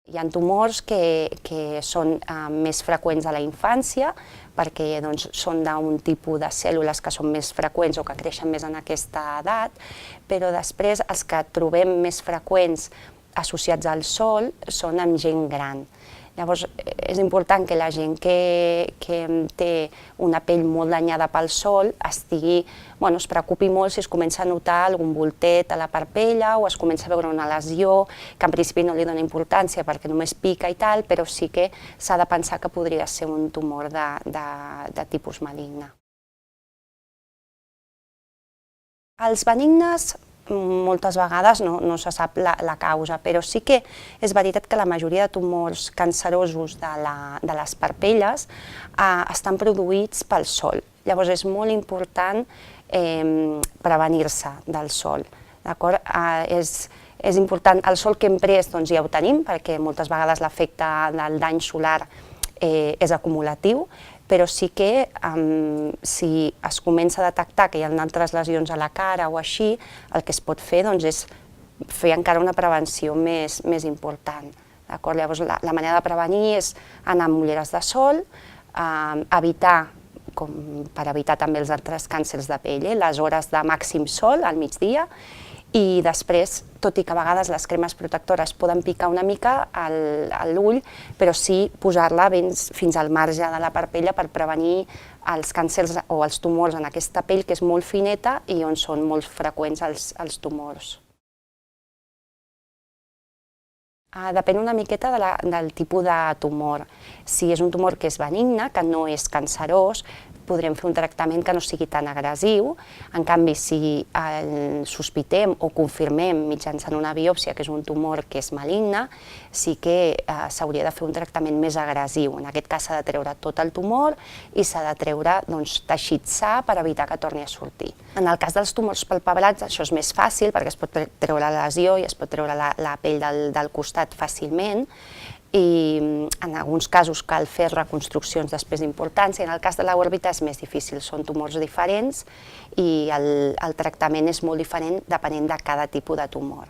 Hi ha tumors que són més freqüents a la infància perquè són d'un tipus de cèl·lules que són més freqüents o que creixen més en aquesta edat, però després els que trobem més freqüents associats al sol són en gent gran. Llavors, és important que la gent que té una pell molt danyada pel sol es preocupi molt si es comença a notar algun voltet a la parpella o es comença a veure una lesió, que en principi no li dona importància perquè només pica i tal, però sí que s'ha de pensar que podria ser un tumor de tipus maligne. Els benignes moltes vegades no se sap la causa, però sí que és veritat que la majoria de tumors cancerosos de les parpelles estan produïts pel sol. Llavors és molt important prevenir-se del sol. És important, el sol que hem pres ja ho tenim, perquè moltes vegades l'efecte del dany solar és acumulatiu, però sí que si es comença a detectar que hi ha altres lesions a la cara o així, el que es pot fer és fer encara una prevenció més important. Llavors, la manera de prevenir és anar amb ulleres de sol, per evitar també els altres càncers de pell, les hores de màxim sol al migdia, i després, tot i que a vegades les cremes protectores poden picar una mica a l'ull, però sí posar-la fins al marge de la parpella per prevenir els càncers o els tumors en aquesta pell que és molt fineta i on són molt freqüents els tumors. Depèn una miqueta del tipus de tumor. Si és un tumor que és benigne, que no és cancerós, podrem fer un tractament que no sigui tan agressiu. En canvi, si sospitem o confirmem mitjançant una biòpsia que és un tumor que és maligne, sí que s'hauria de fer un tractament més agressiu. En aquest cas s'ha de treure tot el tumor i s'ha de treure teixit sa per evitar que torni a sortir. En el cas dels tumors palpebrats això és més fàcil perquè es pot treure la lesió i es pot treure la pell del costat fàcilment, i en alguns casos cal fer reconstruccions després importants i en el cas de l'òrbita és més difícil, són tumors diferents i el tractament és molt diferent depenent de cada tipus de tumor.